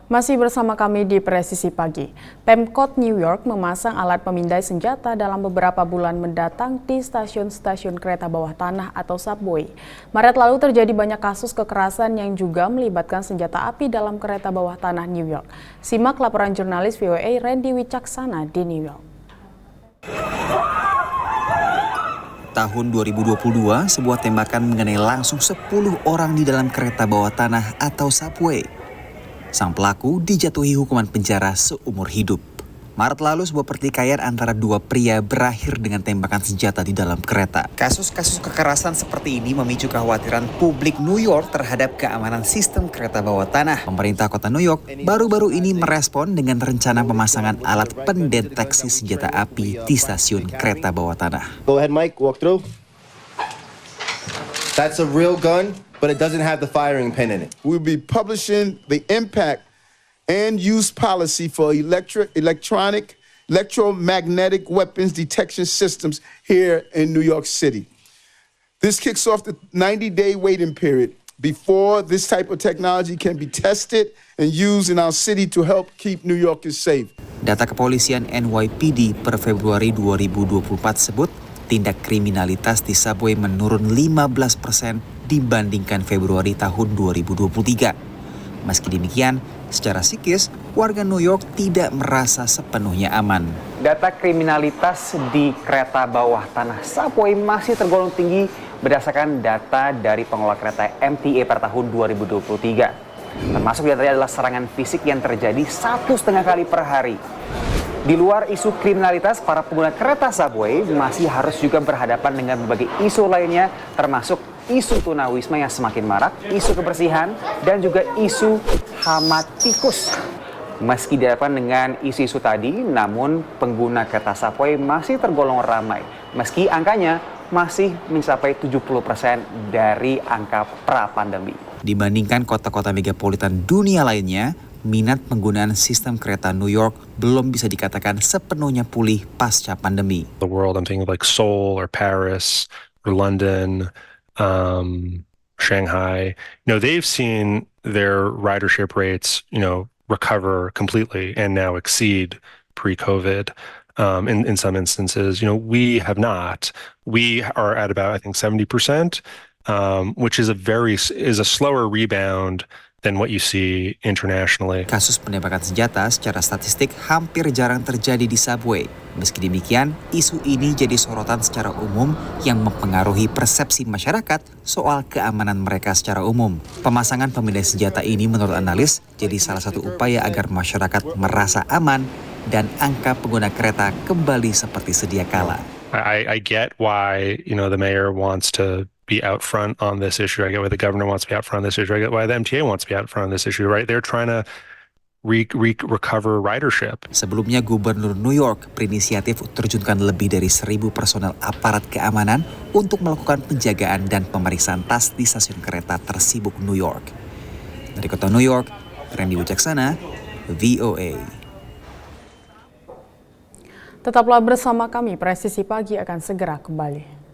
Masih bersama kami di Presisi Pagi. Pemkot New York memasang alat pemindai senjata dalam beberapa bulan mendatang di stasiun-stasiun kereta bawah tanah atau subway. Maret lalu terjadi banyak kasus kekerasan yang juga melibatkan senjata api dalam kereta bawah tanah New York. Simak laporan jurnalis VOA Randy Wicaksana di New York. Tahun 2022, sebuah tembakan mengenai langsung 10 orang di dalam kereta bawah tanah atau subway. Sang pelaku dijatuhi hukuman penjara seumur hidup. Maret lalu sebuah pertikaian antara dua pria berakhir dengan tembakan senjata di dalam kereta. Kasus-kasus kekerasan seperti ini memicu kekhawatiran publik New York terhadap keamanan sistem kereta bawah tanah. Pemerintah kota New York baru-baru ini merespon dengan rencana pemasangan alat pendeteksi senjata api di stasiun kereta bawah tanah. Go ahead, Mike, walk through. That's a real gun, but it doesn't have the firing pin in it. We'll be publishing the impact and use policy for electromagnetic weapons detection systems here in New York City. This kicks off the 90-day waiting period before this type of technology can be tested and used in our city to help keep New Yorkers safe. Data kepolisian NYPD per Februari 2024 sebut tindak kriminalitas di subway menurun 15% dibandingkan Februari tahun 2023. Meski demikian, secara psikis, warga New York tidak merasa sepenuhnya aman. Data kriminalitas di kereta bawah tanah subway masih tergolong tinggi berdasarkan data dari pengelola kereta MTA per tahun 2023. Termasuk diantaranya adalah serangan fisik yang terjadi 1,5 kali per hari. Di luar isu kriminalitas, para pengguna kereta subway masih harus juga berhadapan dengan berbagai isu lainnya, termasuk isu tunawisma yang semakin marak, isu kebersihan, dan juga isu hama tikus. Meski dihadapkan dengan isu-isu tadi, namun pengguna kereta subway masih tergolong ramai, meski angkanya masih mencapai 70% dari angka pra-pandemi. Dibandingkan kota-kota megapolitan dunia lainnya, minat penggunaan sistem kereta New York belum bisa dikatakan sepenuhnya pulih pasca pandemi. The world, I'm thinking like Seoul or Paris or London, Shanghai. They've seen their ridership rates, recover completely and now exceed pre-COVID. In some instances, we have not. We are at about, I think, 70%, which is a slower rebound than what you see internationally. Kasus penembakan senjata secara statistik hampir jarang terjadi di subway. Meski demikian, isu ini jadi sorotan secara umum yang mempengaruhi persepsi masyarakat soal keamanan mereka secara umum. Pemasangan pemindai senjata ini menurut analis jadi salah satu upaya agar masyarakat merasa aman dan angka pengguna kereta kembali seperti sedia kala. I get why, the mayor wants to be out front on this issue. I get why the governor wants to be out front on this issue. I get why the MTA wants to be out front on this issue, right? They're trying to recover ridership. Sebelumnya, Gubernur New York berinisiatif terjunkan lebih dari 1.000 personel aparat keamanan untuk melakukan penjagaan dan pemeriksaan tas di stasiun kereta tersibuk New York. Dari kota New York, Randy Wicaksana, VOA. Tetaplah bersama kami, Presisi Pagi akan segera kembali.